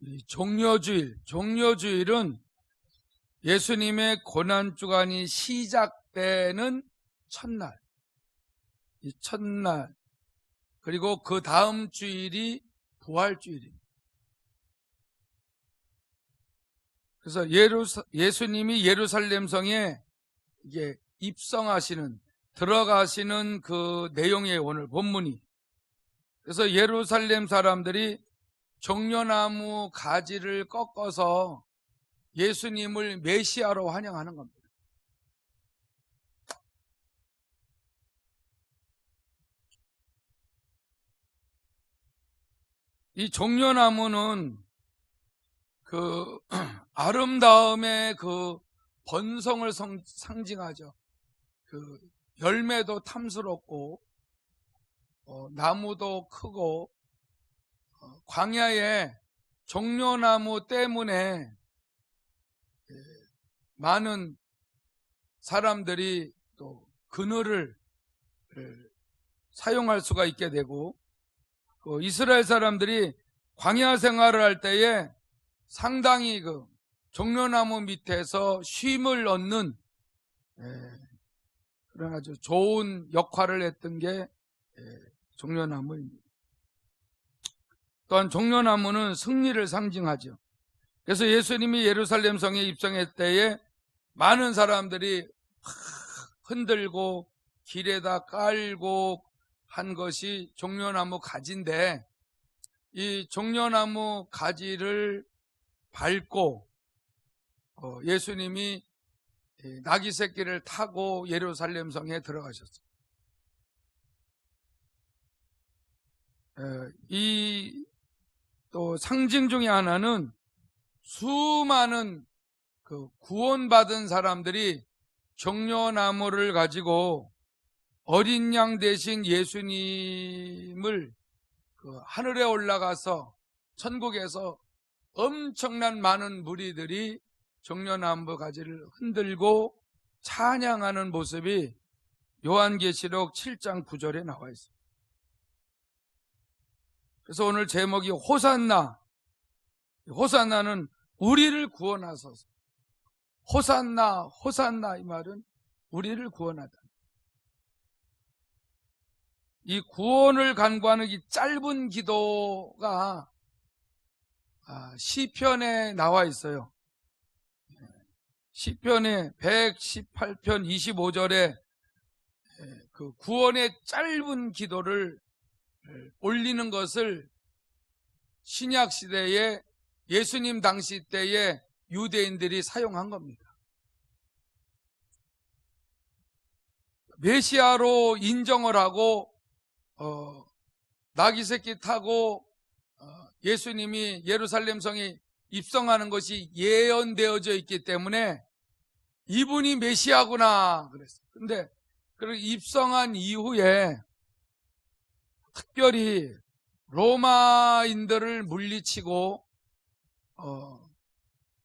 이 종려주일은 예수님의 고난주간이 시작되는 첫날, 이 첫날, 그리고 그 다음 주일이 부활주일입니다. 그래서 예수님이 예루살렘 성에 이게 입성하시는, 들어가시는 그 내용의 오늘 본문이, 그래서 예루살렘 사람들이 종려나무 가지를 꺾어서 예수님을 메시아로 환영하는 겁니다. 이 종려나무는 그 아름다움의 그 번성을 상징하죠. 그 열매도 탐스럽고 나무도 크고, 광야에 종려나무 때문에 많은 사람들이 또 그늘을 사용할 수가 있게 되고, 이스라엘 사람들이 광야 생활을 할 때에 상당히 그 종려나무 밑에서 쉼을 얻는 그런 아주 좋은 역할을 했던 게 종려나무입니다. 또한 종려나무는 승리를 상징하죠. 그래서 예수님이 예루살렘 성에 입성할 때에 많은 사람들이 흔들고 길에다 깔고 한 것이 종려나무 가지인데, 이 종려나무 가지를 밟고 예수님이 나귀 새끼를 타고 예루살렘 성에 들어가셨어요. 이 또 상징 중에 하나는 수많은 그 구원받은 사람들이 종려나무를 가지고 어린 양 대신 예수님을 그 하늘에 올라가서 천국에서 엄청난 많은 무리들이 종려나무 가지를 흔들고 찬양하는 모습이 요한계시록 7장 9절에 나와 있습니다. 그래서 오늘 제목이 호산나. 호산나는 우리를 구원하소서. 호산나, 호산나, 이 말은 우리를 구원하다. 이 구원을 간구하는 이 짧은 기도가 시편에 나와 있어요. 시편의 118편 25절에 그 구원의 짧은 기도를 올리는 것을 신약 시대에 예수님 당시 때에 유대인들이 사용한 겁니다. 메시아로 인정을 하고 나귀 새끼 타고 예수님이 예루살렘 성에 입성하는 것이 예언되어져 있기 때문에 이분이 메시아구나 그랬어요. 근데 그 입성한 이후에 특별히 로마인들을 물리치고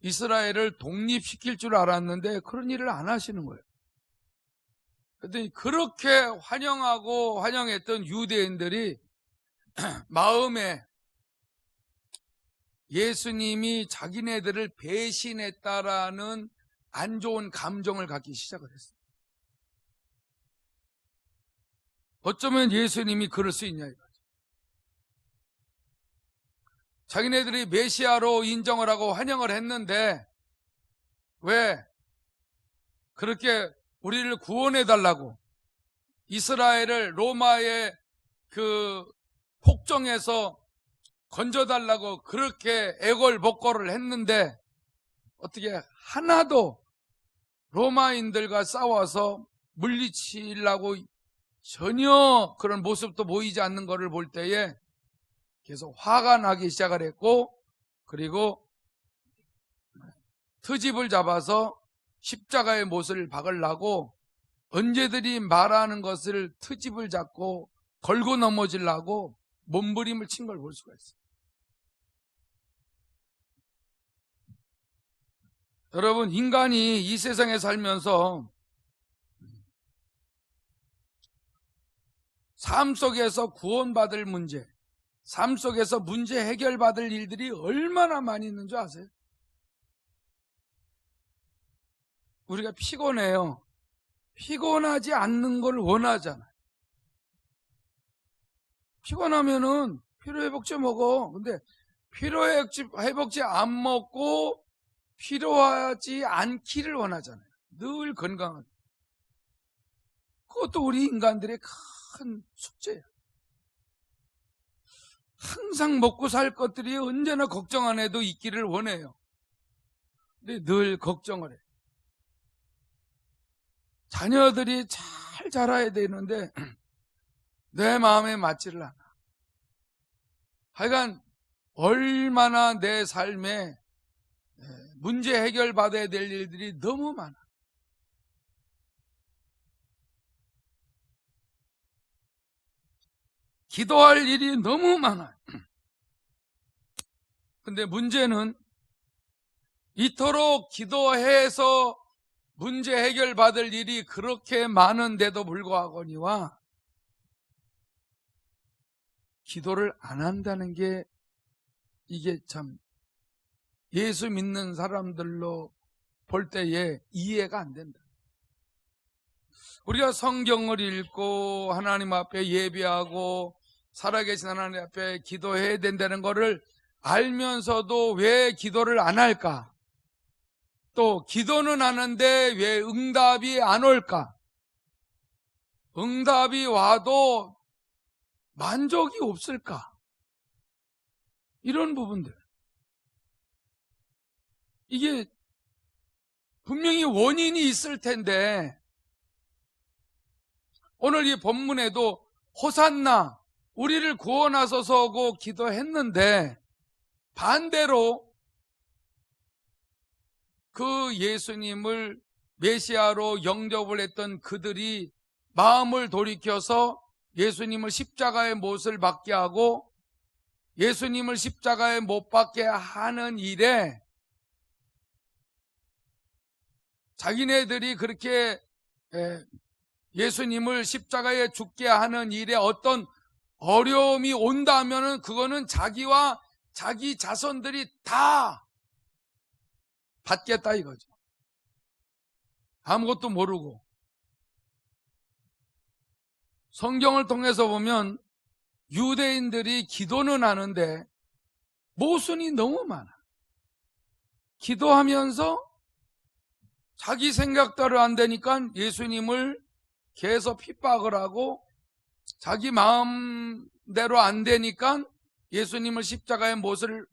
이스라엘을 독립시킬 줄 알았는데 그런 일을 안 하시는 거예요. 그랬더니 그렇게 환영하고 환영했던 유대인들이 마음에 예수님이 자기네들을 배신했다라는 안 좋은 감정을 갖기 시작을 했어요. 어쩌면 예수님이 그럴 수 있냐 이거죠. 자기네들이 메시아로 인정을 하고 환영을 했는데 왜 그렇게 우리를 구원해달라고 이스라엘을 로마의 그 폭정에서 건져달라고 그렇게 애걸복걸을 했는데 어떻게 하나도 로마인들과 싸워서 물리치려고 전혀 그런 모습도 보이지 않는 것을 볼 때에 계속 화가 나기 시작을 했고, 그리고 트집을 잡아서 십자가의 못을 박으려고 언제들이 말하는 것을 트집을 잡고 걸고 넘어지려고 몸부림을 친 걸 볼 수가 있어요. 여러분, 인간이 이 세상에 살면서 삶 속에서 구원받을 문제, 삶 속에서 문제 해결받을 일들이 얼마나 많이 있는 줄 아세요? 우리가 피곤해요. 피곤하지 않는 걸 원하잖아요. 피곤하면은 피로회복제 먹어. 근데 피로회복제 안 먹고 피로하지 않기를 원하잖아요. 늘 건강하게. 그것도 우리 인간들의 큰 숙제예요. 항상 먹고 살 것들이 언제나 걱정 안 해도 있기를 원해요. 근데 늘 걱정을 해요. 자녀들이 잘 자라야 되는데 내 마음에 맞지를 않아. 하여간 얼마나 내 삶에 문제 해결받아야 될 일들이 너무 많아. 기도할 일이 너무 많아요. 근데 문제는 이토록 기도해서 문제 해결받을 일이 그렇게 많은데도 불구하거니와 기도를 안 한다는 게 이게 참 예수 믿는 사람들로 볼 때에 이해가 안 된다. 우리가 성경을 읽고 하나님 앞에 예배하고 살아계신 하나님 앞에 기도해야 된다는 것을 알면서도 왜 기도를 안 할까? 또 기도는 하는데 왜 응답이 안 올까? 응답이 와도 만족이 없을까? 이런 부분들. 이게 분명히 원인이 있을 텐데 오늘 이 본문에도 호산나 우리를 구원하소서고 기도했는데 반대로 그 예수님을 메시아로 영접을 했던 그들이 마음을 돌이켜서 예수님을 십자가의 못을 받게 하고 예수님을 십자가에 못 박게 하는 일에 자기네들이 그렇게 예수님을 십자가에 죽게 하는 일에 어떤 어려움이 온다면은 그거는 자기와 자기 자손들이 다 받겠다 이거죠. 아무것도 모르고. 성경을 통해서 보면 유대인들이 기도는 하는데 모순이 너무 많아. 기도하면서 자기 생각대로 안 되니까 예수님을 계속 핍박을 하고 자기 마음대로 안 되니까 예수님을 십자가에 못을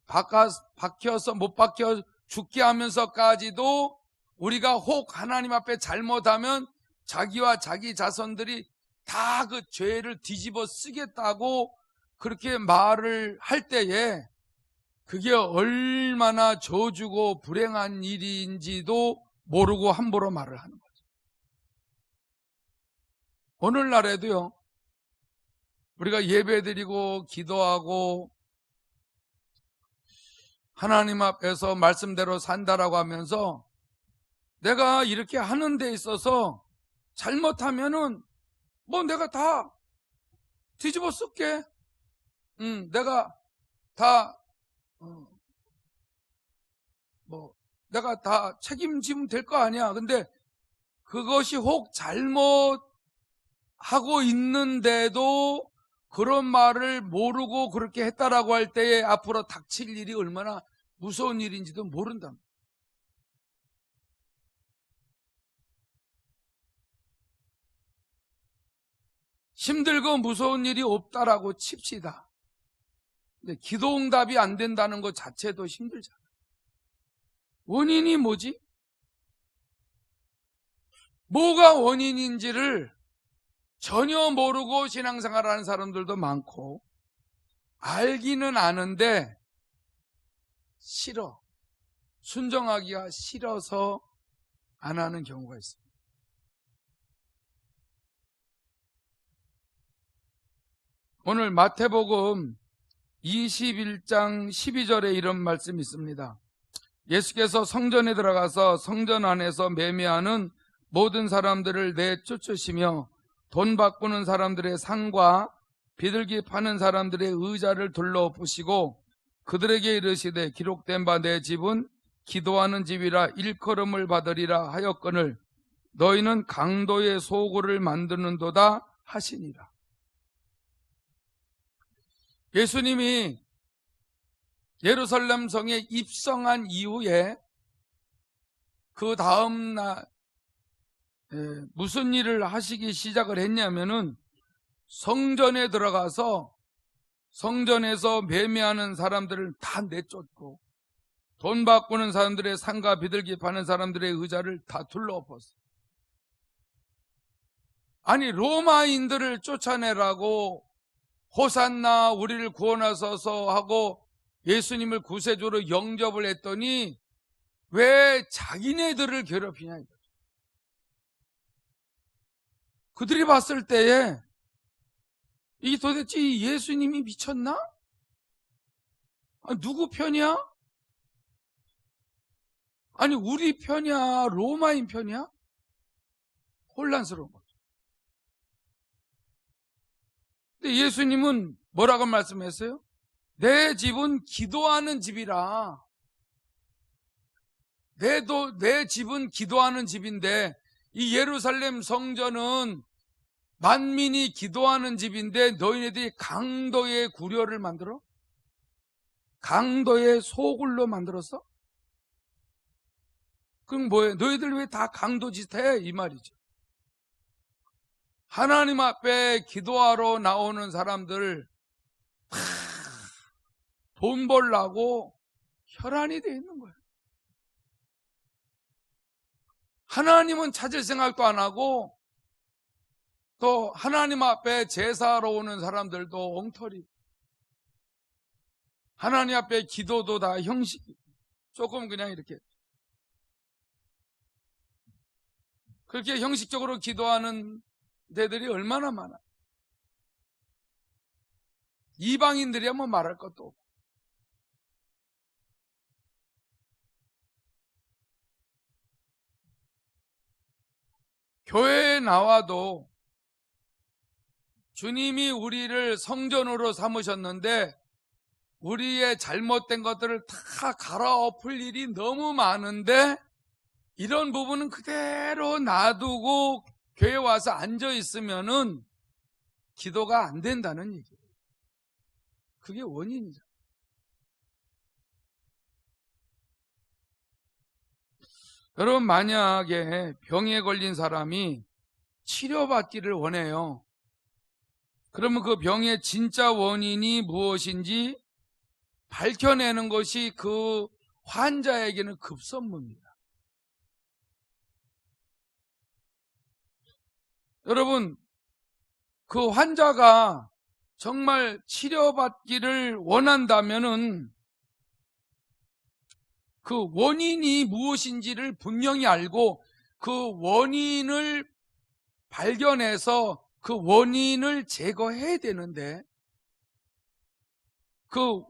박혀서 못 박혀 죽게 하면서까지도 우리가 혹 하나님 앞에 잘못하면 자기와 자기 자손들이 다 그 죄를 뒤집어 쓰겠다고 그렇게 말을 할 때에 그게 얼마나 저주고 불행한 일인지도 모르고 함부로 말을 하는 거죠. 오늘날에도요, 우리가 예배드리고 기도하고 하나님 앞에서 말씀대로 산다라고 하면서 내가 이렇게 하는 데 있어서 잘못하면은 뭐 내가 다 뒤집어 쓸게. 내가 다 내가 다 책임지면 될 거 아니야. 근데 그것이 혹 잘못하고 있는데도 그런 말을 모르고 그렇게 했다라고 할 때에 앞으로 닥칠 일이 얼마나 무서운 일인지도 모른답니다. 힘들고 무서운 일이 없다라고 칩시다. 근데 기도 응답이 안 된다는 것 자체도 힘들잖아요. 원인이 뭐지? 뭐가 원인인지를 전혀 모르고 신앙생활하는 사람들도 많고 알기는 아는데 싫어. 순종하기가 싫어서 안 하는 경우가 있습니다. 오늘 마태복음 21장 12절에 이런 말씀이 있습니다. 예수께서 성전에 들어가서 성전 안에서 매매하는 모든 사람들을 내쫓으시며 돈 바꾸는 사람들의 상과 비둘기 파는 사람들의 의자를 둘러엎으시고 그들에게 이르시되 기록된 바 내 집은 기도하는 집이라 일컬음을 받으리라 하였거늘 너희는 강도의 소굴을 만드는도다 하시니라. 예수님이 예루살렘 성에 입성한 이후에 그 다음 날 무슨 일을 하시기 시작을 했냐면은 성전에 들어가서 성전에서 매매하는 사람들을 다 내쫓고 돈 바꾸는 사람들의 상가, 비둘기 파는 사람들의 의자를 다 둘러엎었어요. 아니 로마인들을 쫓아내라고 호산나 우리를 구원하소서 하고 예수님을 구세주로 영접을 했더니 왜 자기네들을 괴롭히냐. 그들이 봤을 때에 이 도대체 예수님이 미쳤나? 누구 편이야? 아니 우리 편이야? 로마인 편이야? 혼란스러운 거죠. 근데 예수님은 뭐라고 말씀했어요? 내 집은 기도하는 집이라. 내 집은 기도하는 집인데 이 예루살렘 성전은 만민이 기도하는 집인데 너희네들이 강도의 구려를 만들어? 강도의 소굴로 만들었어? 그럼 뭐예요? 너희들 왜 다 강도짓 해? 이 말이죠. 하나님 앞에 기도하러 나오는 사람들 다 돈 벌라고 혈안이 돼 있는 거예요. 하나님은 찾을 생각도 안 하고 또 하나님 앞에 제사하러 오는 사람들도 엉터리. 하나님 앞에 기도도 다 형식이 조금 그냥 이렇게 그렇게 형식적으로 기도하는 데들이 얼마나 많아. 이방인들이야 뭐 말할 것도 없고. 교회에 나와도 주님이 우리를 성전으로 삼으셨는데 우리의 잘못된 것들을 다 갈아엎을 일이 너무 많은데 이런 부분은 그대로 놔두고 교회 와서 앉아 있으면은 기도가 안 된다는 얘기예요. 그게 원인이죠. 여러분 만약에 병에 걸린 사람이 치료받기를 원해요. 그러면 그 병의 진짜 원인이 무엇인지 밝혀내는 것이 그 환자에게는 급선무입니다. 여러분 그 환자가 정말 치료받기를 원한다면은 그 원인이 무엇인지를 분명히 알고 그 원인을 발견해서 그 원인을 제거해야 되는데 그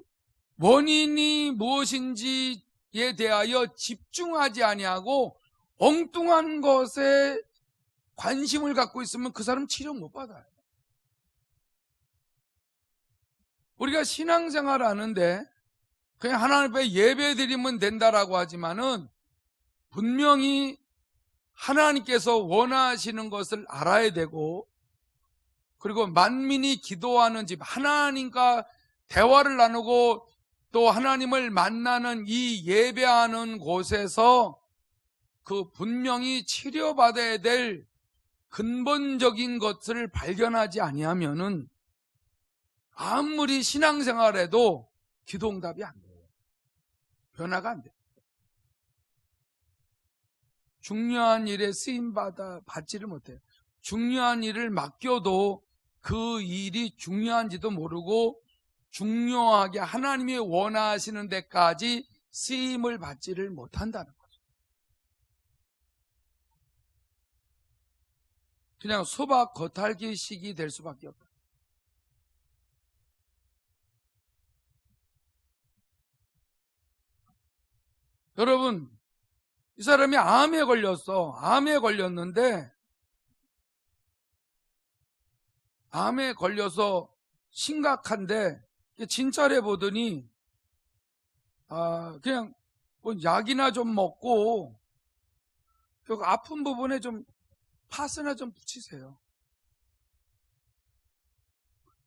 원인이 무엇인지에 대하여 집중하지 아니하고 엉뚱한 것에 관심을 갖고 있으면 그 사람 치료 못 받아요. 우리가 신앙생활 하는데 그냥 하나님 앞에 예배 드리면 된다라고 하지만은 분명히 하나님께서 원하시는 것을 알아야 되고 그리고 만민이 기도하는 집, 하나님과 대화를 나누고 또 하나님을 만나는 이 예배하는 곳에서 그 분명히 치료받아야 될 근본적인 것을 발견하지 아니하면은 아무리 신앙생활해도 기도응답이 안 돼요. 변화가 안 돼요. 중요한 일에 받지를 못해요. 중요한 일을 맡겨도 그 일이 중요한지도 모르고 중요하게 하나님이 원하시는 데까지 쓰임을 받지를 못한다는 거죠. 그냥 수박 겉핥기식이 될 수밖에 없다. 여러분 이 사람이 암에 걸렸어. 암에 걸렸는데 암에 걸려서 심각한데 진찰해 보더니 그냥 뭐 약이나 좀 먹고 그 아픈 부분에 좀 파스나 좀 붙이세요.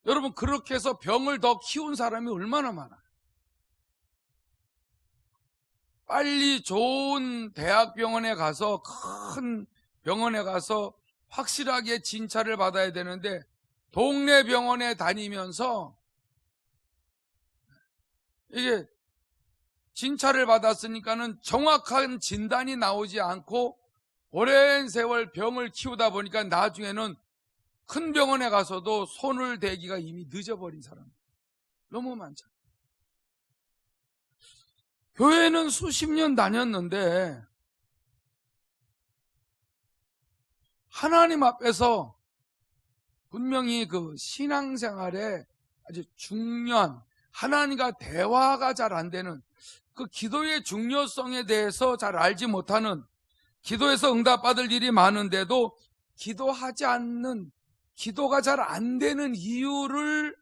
여러분, 그렇게 해서 병을 더 키운 사람이 얼마나 많아요. 빨리 좋은 대학병원에 가서, 큰 병원에 가서 확실하게 진찰을 받아야 되는데 동네 병원에 다니면서 이게 진찰을 받았으니까는 정확한 진단이 나오지 않고 오랜 세월 병을 키우다 보니까 나중에는 큰 병원에 가서도 손을 대기가 이미 늦어버린 사람 너무 많잖아요. 교회는 수십 년 다녔는데 하나님 앞에서 분명히 그 신앙생활에 아주 중요한, 하나님과 대화가 잘 안 되는, 그 기도의 중요성에 대해서 잘 알지 못하는, 기도에서 응답받을 일이 많은데도 기도하지 않는, 기도가 잘 안 되는 이유를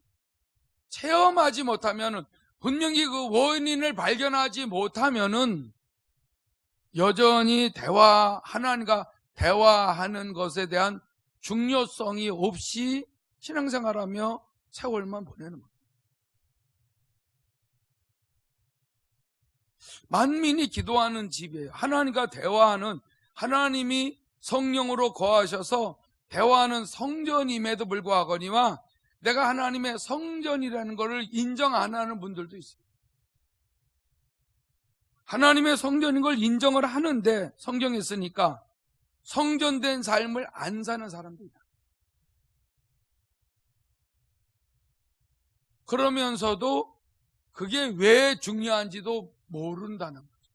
체험하지 못하면은, 분명히 그 원인을 발견하지 못하면은 여전히 하나님과 대화하는 것에 대한 중요성이 없이 신앙생활하며 세월만 보내는 거예요. 만민이 기도하는 집이에요. 하나님과 대화하는, 하나님이 성령으로 거하셔서 대화하는 성전임에도 불구하거니와 내가 하나님의 성전이라는 것을 인정 안 하는 분들도 있어요. 하나님의 성전인 걸 인정을 하는데 성경에 쓰니까 성전된 삶을 안 사는 사람도 있다. 그러면서도 그게 왜 중요한지도 모른다는 거죠.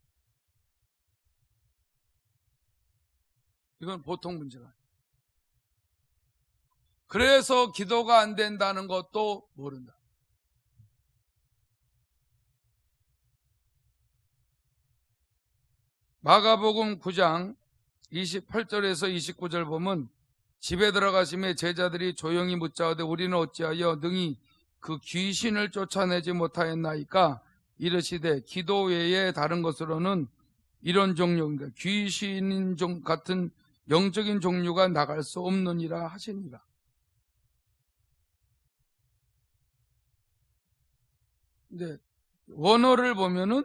이건 보통 문제가 아니에요. 그래서 기도가 안 된다는 것도 모른다. 마가복음 9장 28절에서 29절 보면 집에 들어가심에 제자들이 조용히 묻자하되 우리는 어찌하여 능히 그 귀신을 쫓아내지 못하였나이까? 이르시되 기도 외에 다른 것으로는 이런 종류인가 귀신인 같은 영적인 종류가 나갈 수 없느니라 하시니라. 근데 원어를 보면은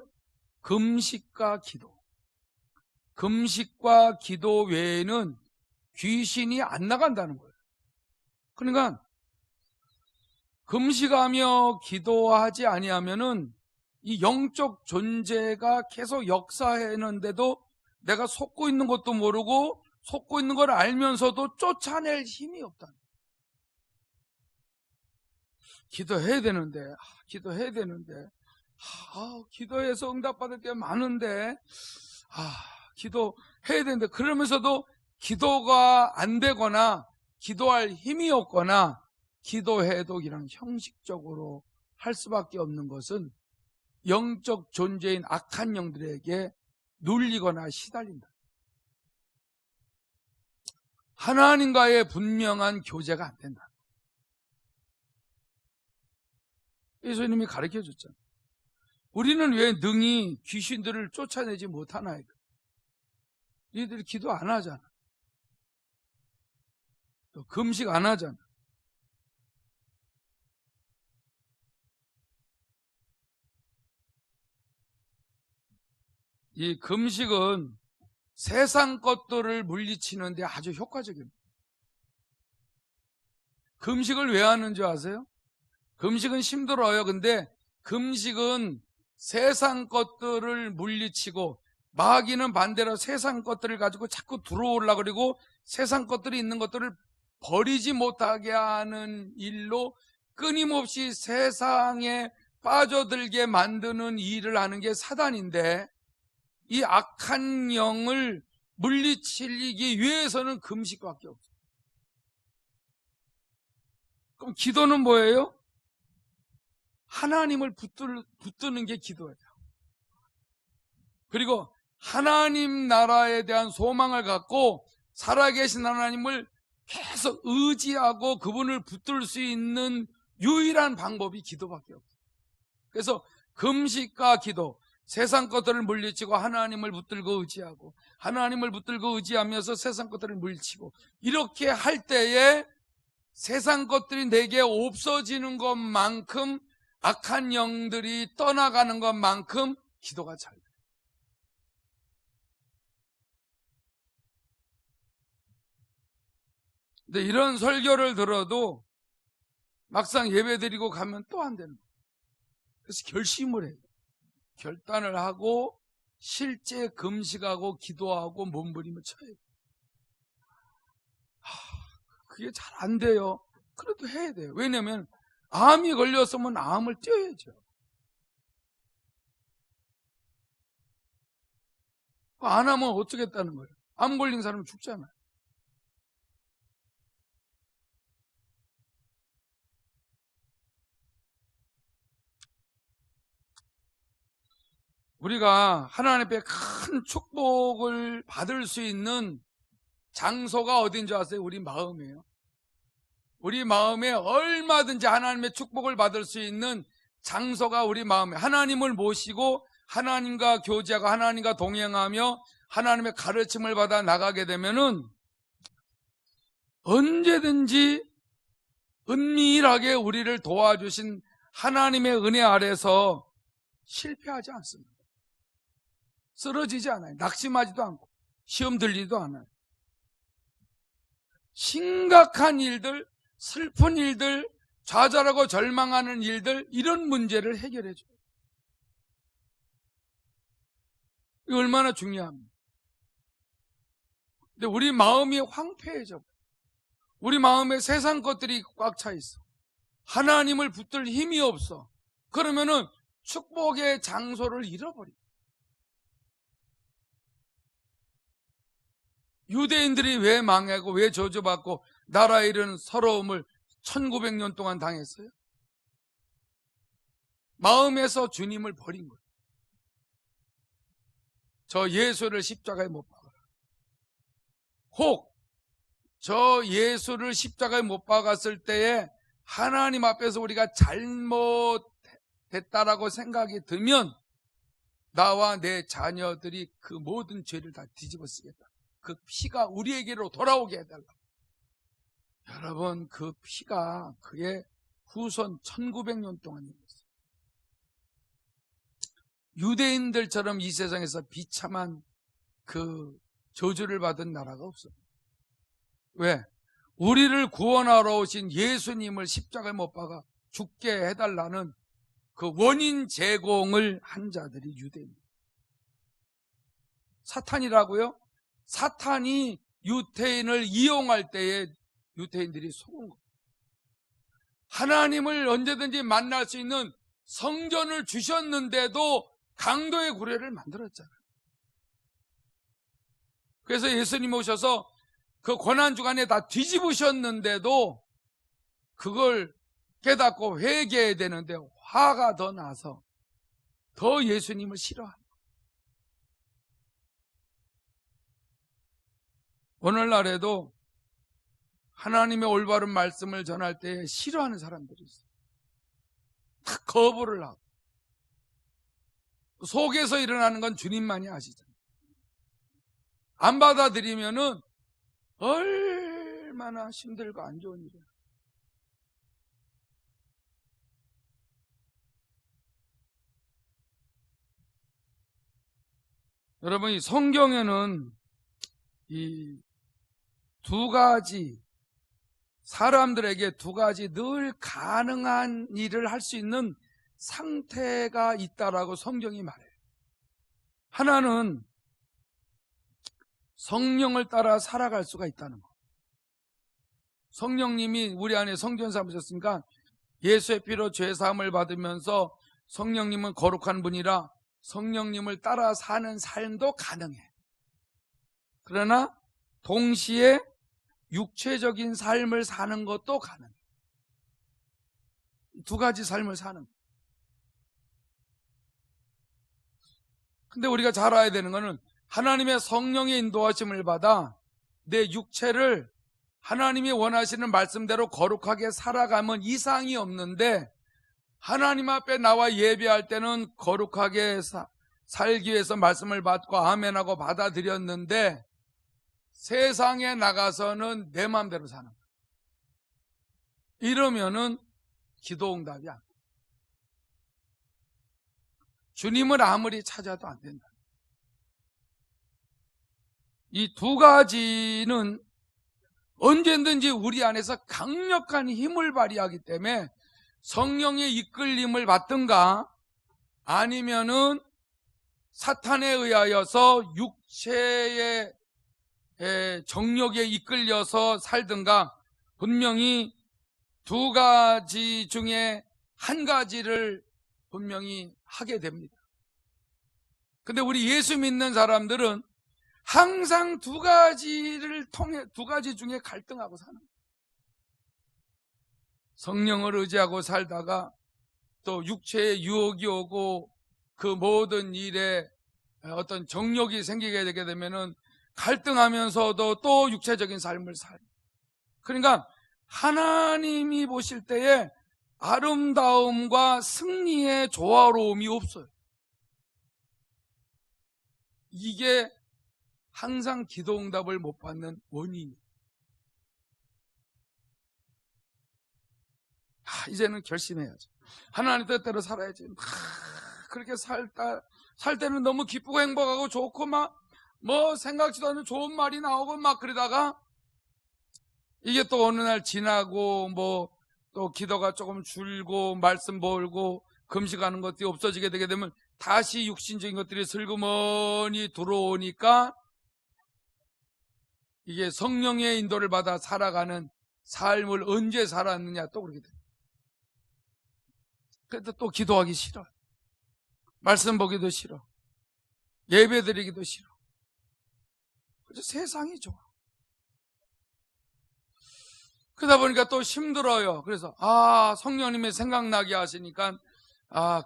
금식과 기도, 금식과 기도 외에는 귀신이 안 나간다는 거예요. 그러니까 금식하며 기도하지 아니하면은 이 영적 존재가 계속 역사했는데도 내가 속고 있는 것도 모르고 속고 있는 걸 알면서도 쫓아낼 힘이 없다. 기도해야 되는데, 기도해야 되는데, 기도해서 응답받을 게 많은데, 기도해야 되는데, 그러면서도 기도가 안 되거나 기도할 힘이 없거나 기도해도 그냥 형식적으로 할 수밖에 없는 것은 영적 존재인 악한 영들에게 눌리거나 시달린다. 하나님과의 분명한 교제가 안 된다. 예수님이 가르쳐 줬잖아요. 우리는 왜 능히 귀신들을 쫓아내지 못하나? 너희들이 기도 안 하잖아. 또 금식 안 하잖아. 이 금식은 세상 것들을 물리치는데 아주 효과적입니다. 금식을 왜 하는 줄 아세요? 금식은 힘들어요. 근데 금식은 세상 것들을 물리치고 마귀는 반대로 세상 것들을 가지고 자꾸 들어오려고 그러고 세상 것들이 있는 것들을 버리지 못하게 하는 일로 끊임없이 세상에 빠져들게 만드는 일을 하는 게 사단인데, 이 악한 영을 물리치기 위해서는 금식밖에 없어요. 그럼 기도는 뭐예요? 하나님을 붙드는 게 기도예요. 그리고 하나님 나라에 대한 소망을 갖고 살아계신 하나님을 계속 의지하고 그분을 붙들 수 있는 유일한 방법이 기도밖에 없어요. 그래서 금식과 기도, 세상 것들을 물리치고 하나님을 붙들고 의지하고, 하나님을 붙들고 의지하면서 세상 것들을 물리치고, 이렇게 할 때에 세상 것들이 내게 없어지는 것만큼, 악한 영들이 떠나가는 것만큼 기도가 잘 돼요. 근데 이런 설교를 들어도 막상 예배 드리고 가면 또 안 되는 거예요. 그래서 결심을 해요. 결단을 하고 실제 금식하고 기도하고 몸부림을 쳐야 돼요. 그게 잘 안 돼요. 그래도 해야 돼요. 왜냐면 암이 걸렸으면 암을 뛰어야죠. 안 하면 어떻게 했다는 거예요? 암 걸린 사람은 죽잖아요. 우리가 하나님 앞에 큰 축복을 받을 수 있는 장소가 어딘 줄 아세요? 우리 마음이에요. 우리 마음에 얼마든지 하나님의 축복을 받을 수 있는 장소가 우리 마음에, 하나님을 모시고 하나님과 교제하고 하나님과 동행하며 하나님의 가르침을 받아 나가게 되면은 언제든지 은밀하게 우리를 도와주신 하나님의 은혜 아래서 실패하지 않습니다. 쓰러지지 않아요. 낙심하지도 않고 시험 들리지도 않아요. 심각한 일들, 슬픈 일들, 좌절하고 절망하는 일들, 이런 문제를 해결해 줘요. 이거 얼마나 중요합니다. 근데 우리 마음이 황폐해져. 우리 마음에 세상 것들이 꽉 차 있어. 하나님을 붙들 힘이 없어. 그러면은 축복의 장소를 잃어버려. 유대인들이 왜 망하고 왜 저주받고 나라 잃은 서러움을 1900년 동안 당했어요? 마음에서 주님을 버린 거예요. 저 예수를 십자가에 못 박아라. 혹 저 예수를 십자가에 못 박았을 때에 하나님 앞에서 우리가 잘못됐다라고 생각이 들면 나와 내 자녀들이 그 모든 죄를 다 뒤집어 쓰겠다. 그 피가 우리에게로 돌아오게 해달라. 여러분, 그 피가 그의 후손 1900년 동안 있었어요. 유대인들처럼 이 세상에서 비참한 그 저주를 받은 나라가 없어요. 왜? 우리를 구원하러 오신 예수님을 십자가에 못 박아 죽게 해달라는 그 원인 제공을 한 자들이 유대인입니다. 사탄이라고요? 사탄이 유대인을 이용할 때에 유대인들이 속은 거예요. 하나님을 언제든지 만날 수 있는 성전을 주셨는데도 강도의 구례를 만들었잖아요. 그래서 예수님 오셔서 그 고난주간에 다 뒤집으셨는데도 그걸 깨닫고 회개해야 되는데 화가 더 나서 더 예수님을 싫어합니다. 오늘날에도 하나님의 올바른 말씀을 전할 때 싫어하는 사람들이 있어요. 다 거부를 하고. 속에서 일어나는 건 주님만이 아시잖아요. 안 받아들이면은 얼마나 힘들고 안 좋은 일이에요. 여러분, 이 성경에는 이 두 가지, 사람들에게 두 가지 늘 가능한 일을 할 수 있는 상태가 있다라고 성경이 말해요. 하나는 성령을 따라 살아갈 수가 있다는 거. 성령님이 우리 안에 성전 삼으셨으니까 예수의 피로 죄 사함을 받으면서 성령님은 거룩한 분이라 성령님을 따라 사는 삶도 가능해. 그러나 동시에 육체적인 삶을 사는 것도 가능해. 두 가지 삶을 사는 거예요. 근데 우리가 잘 알아야 되는 거는 하나님의 성령의 인도하심을 받아 내 육체를 하나님이 원하시는 말씀대로 거룩하게 살아가면 이상이 없는데, 하나님 앞에 나와 예배할 때는 거룩하게 살기 위해서 말씀을 받고 아멘하고 받아들였는데, 세상에 나가서는 내 마음대로 사는 거예요. 이러면은 기도응답이 안 돼. 주님을 아무리 찾아도 안 된다. 이 두 가지는 언제든지 우리 안에서 강력한 힘을 발휘하기 때문에 성령의 이끌림을 받든가 아니면은 사탄에 의하여서 육체의 정욕에 이끌려서 살든가, 분명히 두 가지 중에 한 가지를 분명히 하게 됩니다. 근데 우리 예수 믿는 사람들은 항상 두 가지를 통해, 두 가지 중에 갈등하고 사는 거예요. 성령을 의지하고 살다가 또 육체의 유혹이 오고 그 모든 일에 어떤 정욕이 생기게 되게 되면은 갈등하면서도 또 육체적인 삶을 살아요. 그러니까 하나님이 보실 때에 아름다움과 승리의 조화로움이 없어요. 이게 항상 기도응답을 못 받는 원인이에요. 이제는 결심해야죠. 하나님 뜻대로 살아야지. 그렇게 살 때는 너무 기쁘고 행복하고 좋고 뭐 생각지도 않는 좋은 말이 나오고 막 그러다가 이게 또 어느 날 지나고 뭐 또 기도가 조금 줄고 말씀 모으고 금식하는 것들이 없어지게 되게 되면 다시 육신적인 것들이 슬그머니 들어오니까 이게 성령의 인도를 받아 살아가는 삶을 언제 살았느냐 또 그렇게 돼요. 그래도 또 기도하기 싫어. 말씀 보기도 싫어. 예배 드리기도 싫어. 그래서 세상이 좋아. 그러다 보니까 또 힘들어요. 그래서 성령님이 생각나게 하시니까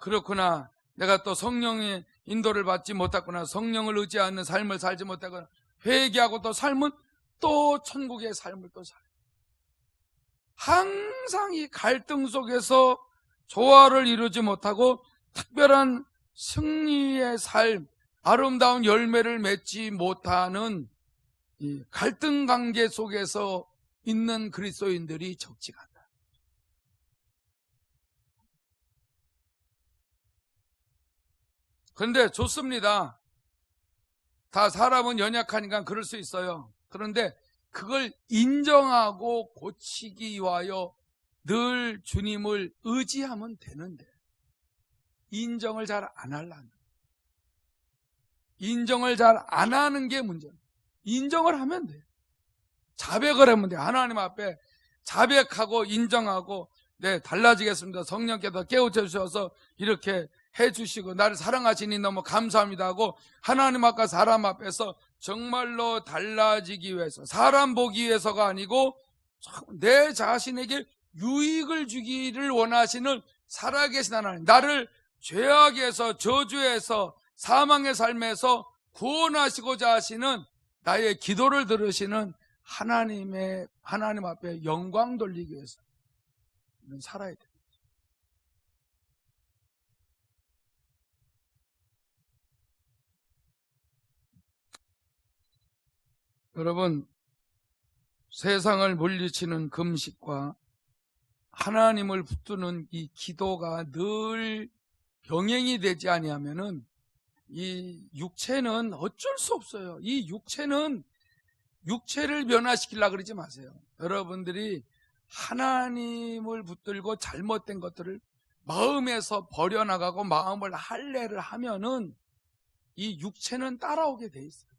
그렇구나. 내가 또 성령의 인도를 받지 못했구나. 성령을 의지하는 삶을 살지 못했구나. 회개하고 또 삶은 또 천국의 삶을 또 살아요. 항상 이 갈등 속에서 조화를 이루지 못하고 특별한 승리의 삶, 아름다운 열매를 맺지 못하는 이 갈등 관계 속에서 있는 그리스도인들이 적지가 않다. 그런데 좋습니다. 다 사람은 연약하니까 그럴 수 있어요. 그런데 그걸 인정하고 고치기 위하여 늘 주님을 의지하면 되는데 인정을 잘 안 하려는, 인정을 잘 안 하는 게 문제예요. 인정을 하면 돼요. 자백을 하면 돼요. 하나님 앞에 자백하고 인정하고 달라지겠습니다. 성령께서 깨우쳐 주셔서 이렇게 해주시고 나를 사랑하시니 너무 감사합니다 하고 하나님 앞과 사람 앞에서 정말로 달라지기 위해서, 사람 보기 위해서가 아니고 내 자신에게 유익을 주기를 원하시는 살아계신 하나님, 나를 죄악에서, 저주에서, 사망의 삶에서 구원하시고자 하시는 나의 기도를 들으시는 하나님 앞에 영광 돌리기 위해서 살아야 돼요. 여러분, 세상을 물리치는 금식과 하나님을 붙드는 이 기도가 늘 병행이 되지 아니하면은 이 육체는 어쩔 수 없어요. 이 육체를 변화시키려고 그러지 마세요. 여러분들이 하나님을 붙들고 잘못된 것들을 마음에서 버려나가고 마음을 할례를 하면은 이 육체는 따라오게 돼 있어요.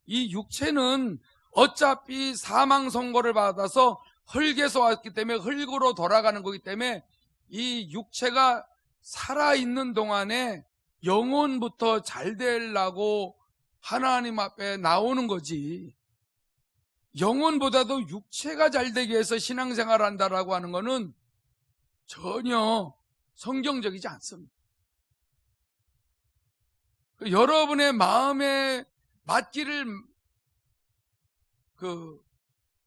이 육체는 어차피 사망 선고를 받아서 흙에서 왔기 때문에 흙으로 돌아가는 거기 때문에 이 육체가 살아있는 동안에 영혼부터 잘 되려고 하나님 앞에 나오는 거지, 영혼보다도 육체가 잘 되기 위해서 신앙생활을 한다라고 하는 것은 전혀 성경적이지 않습니다. 여러분의 마음에 맞기를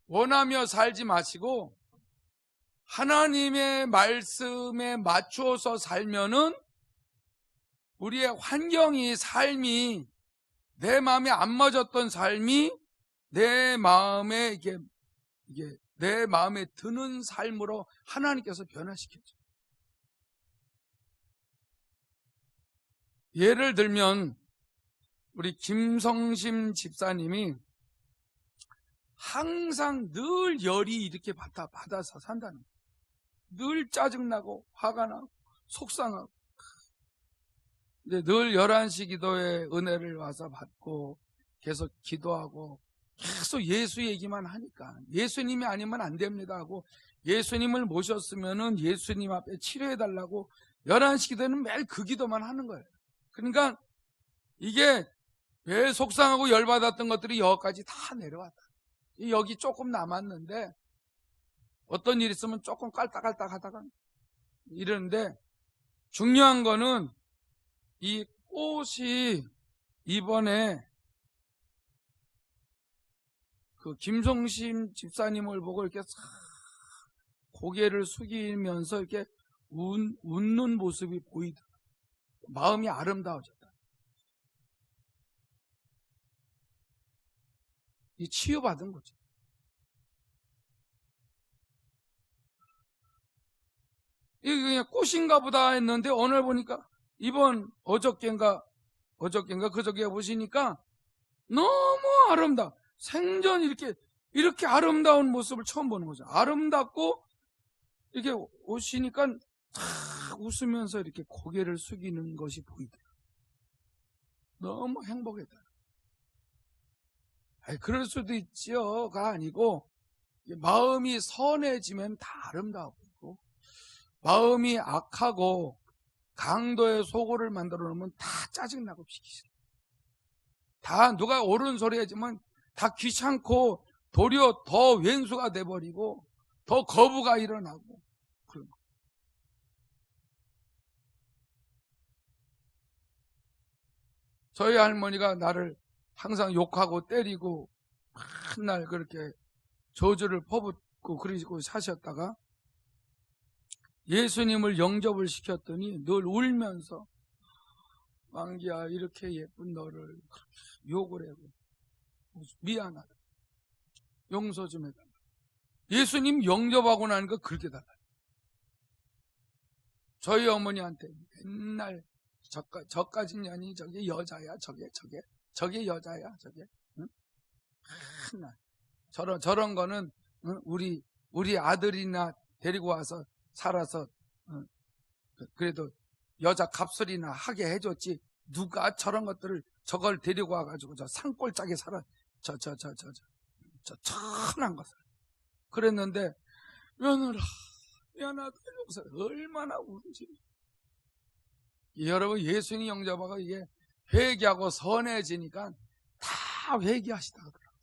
원하며 살지 마시고 하나님의 말씀에 맞추어서 살면은 우리의 환경이, 삶이, 내 마음에 안 맞았던 삶이 내 마음에 이게 내 마음에 드는 삶으로 하나님께서 변화시켜줘요. 예를 들면 우리 김성심 집사님이 항상 늘 열이 이렇게 받아서 산다는 거예요. 늘 짜증나고 화가 나고 속상하고. 근데 늘 11시 기도에 은혜를 와서 받고 계속 기도하고 계속 예수 얘기만 하니까 예수님이 아니면 안 됩니다 하고 예수님을 모셨으면은 예수님 앞에 치료해달라고 11시 기도에는 매일 그 기도만 하는 거예요. 그러니까 이게 매일 속상하고 열받았던 것들이 여기까지 다 내려왔다. 여기 조금 남았는데 어떤 일 있으면 조금 깔딱깔딱 하다가 이러는데 중요한 거는 이 꽃이 이번에 그 김성심 집사님을 보고 이렇게 싹 고개를 숙이면서 이렇게 웃는 모습이 보이더라. 마음이 아름다워졌다. 이 치유받은 거죠. 이게 그냥 꽃인가 보다 했는데 오늘 보니까 어저께인가 그저께 보시니까 너무 아름다워. 생전 이렇게 아름다운 모습을 처음 보는 거죠. 아름답고 이렇게 오시니까 다 웃으면서 이렇게 고개를 숙이는 것이 보이더라고요. 너무 행복했다. 그럴 수도 있지요가 아니고 마음이 선해지면 다 아름다워 보이고 마음이 악하고 강도의 소굴을 만들어 놓으면 다 짜증나고 시키죠. 다 누가 옳은 소리 해주면 다 귀찮고 도리어 더 왼수가 돼버리고 더 거부가 일어나고 그런 거. 저희 할머니가 나를 항상 욕하고 때리고 맨날 그렇게 저주를 퍼붓고 그러시고 사셨다가 예수님을 영접을 시켰더니 늘 울면서 왕기야 이렇게 예쁜 너를 욕을 하고 미안하다 용서 좀 해달라. 예수님 영접하고 나니까 그렇게 달라요. 저희 어머니한테 맨날 저까지 년이 저게 여자야 저게 여자야 저게 응? 저런 거는 응? 우리 아들이나 데리고 와서 살아서 그래도 여자 값소리나 하게 해줬지 누가 저런 것들을 저걸 데리고 와가지고 저 산골짜기 살아 저 천한 것을 그랬는데 며느라 미안하다 얼마나 울지. 여러분 예수님 영접하고 이게 회개하고 선해지니까 다 회개하시다 그러더라고요.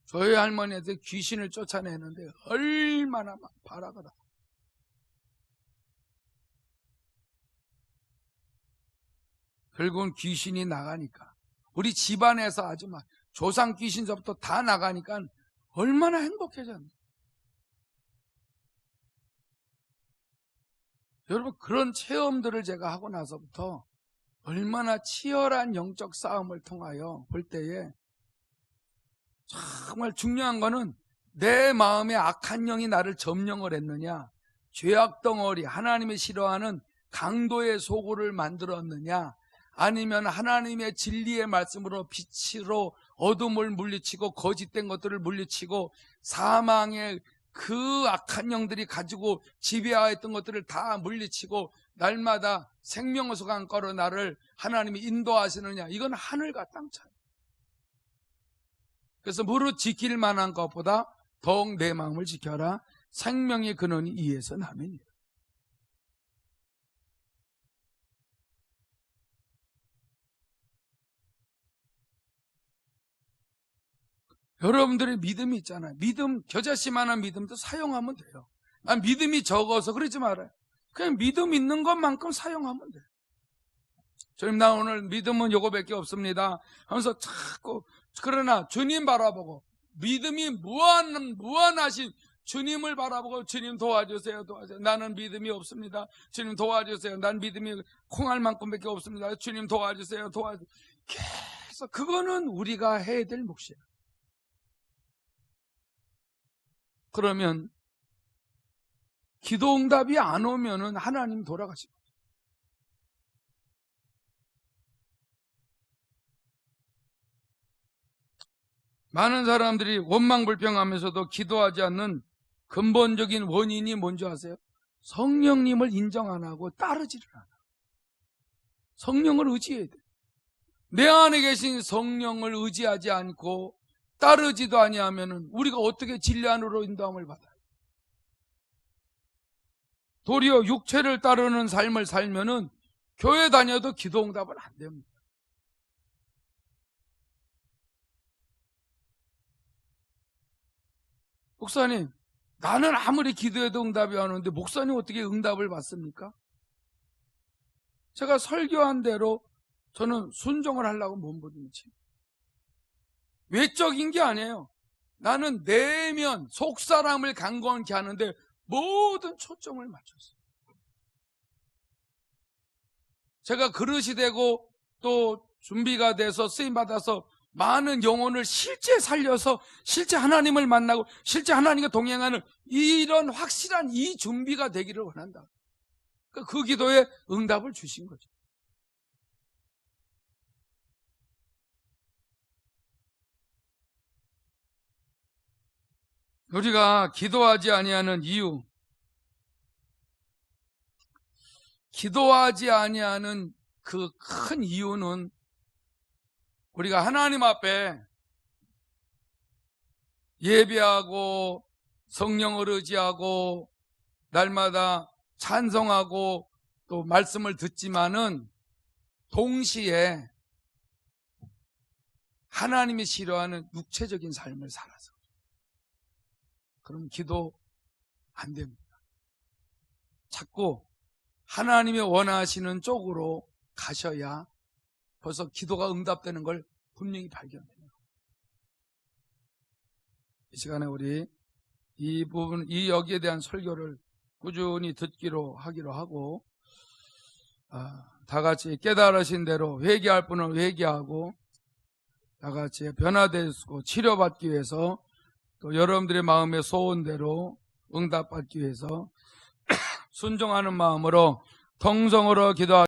저희 할머니한테 귀신을 쫓아내는데 얼마나 막 바라거든. 결국은 귀신이 나가니까 우리 집안에서 아주 막 조상 귀신서부터 다 나가니까 얼마나 행복해졌는데. 여러분 그런 체험들을 제가 하고 나서부터 얼마나 치열한 영적 싸움을 통하여 볼 때에 정말 중요한 거는 내 마음에 악한 영이 나를 점령을 했느냐, 죄악 덩어리 하나님이 싫어하는 강도의 소굴을 만들었느냐, 아니면 하나님의 진리의 말씀으로 빛으로 어둠을 물리치고 거짓된 것들을 물리치고 사망의 그 악한 영들이 가지고 지배하였던 것들을 다 물리치고 날마다 생명의 소강가로 나를 하나님이 인도하시느냐. 이건 하늘과 땅 차이. 그래서 무릇 지킬 만한 것보다 더욱 내 마음을 지켜라. 생명의 근원이 이에서 나면이다. 여러분들의 믿음이 있잖아요. 믿음, 겨자씨만한 믿음도 사용하면 돼요. 난 믿음이 적어서 그러지 말아요. 그냥 믿음 있는 것만큼 사용하면 돼요. 주님, 나 오늘 믿음은 요거밖에 없습니다 하면서 자꾸, 그러나 주님 바라보고 믿음이 무한하신 주님을 바라보고, 주님 도와주세요, 도와주세요. 나는 믿음이 없습니다. 주님 도와주세요. 난 믿음이 콩알 만큼밖에 없습니다. 주님 도와주세요, 도와주세요. 계속 그거는 우리가 해야 될 몫이에요. 그러면 기도 응답이 안 오면은 하나님 돌아가십니다. 많은 사람들이 원망불평하면서도 기도하지 않는 근본적인 원인이 뭔지 아세요? 성령님을 인정 안 하고 따르지를 않아. 성령을 의지해야 돼. 내 안에 계신 성령을 의지하지 않고 따르지도 아니하면은 우리가 어떻게 진리 안으로 인도함을 받아요? 도리어 육체를 따르는 삶을 살면은 교회 다녀도 기도 응답은 안 됩니다. 목사님, 나는 아무리 기도해도 응답이 안 오는데 목사님 어떻게 응답을 받습니까? 제가 설교한 대로 저는 순종을 하려고 몸부림치. 외적인 게 아니에요. 나는 내면 속사람을 강건케 하는데 모든 초점을 맞췄어요. 제가 그릇이 되고 또 준비가 돼서 쓰임받아서 많은 영혼을 실제 살려서 실제 하나님을 만나고 실제 하나님과 동행하는 이런 확실한 이 준비가 되기를 원한다. 그 기도에 응답을 주신 거죠. 우리가 기도하지 아니하는 이유, 기도하지 아니하는 그 큰 이유는 우리가 하나님 앞에 예배하고 성령을 의지하고 날마다 찬송하고 또 말씀을 듣지만은 동시에 하나님이 싫어하는 육체적인 삶을 살아서, 그럼 기도 안 됩니다. 자꾸 하나님이 원하시는 쪽으로 가셔야 벌써 기도가 응답되는 걸 분명히 발견해요. 이 시간에 우리 이 부분, 이 여기에 대한 설교를 꾸준히 듣기로 하기로 하고, 다 같이 깨달으신 대로 회개할 분은 회개하고, 다 같이 변화되고 치료받기 위해서, 또 여러분들의 마음의 소원대로 응답받기 위해서 순종하는 마음으로 통성으로 기도하겠습니다.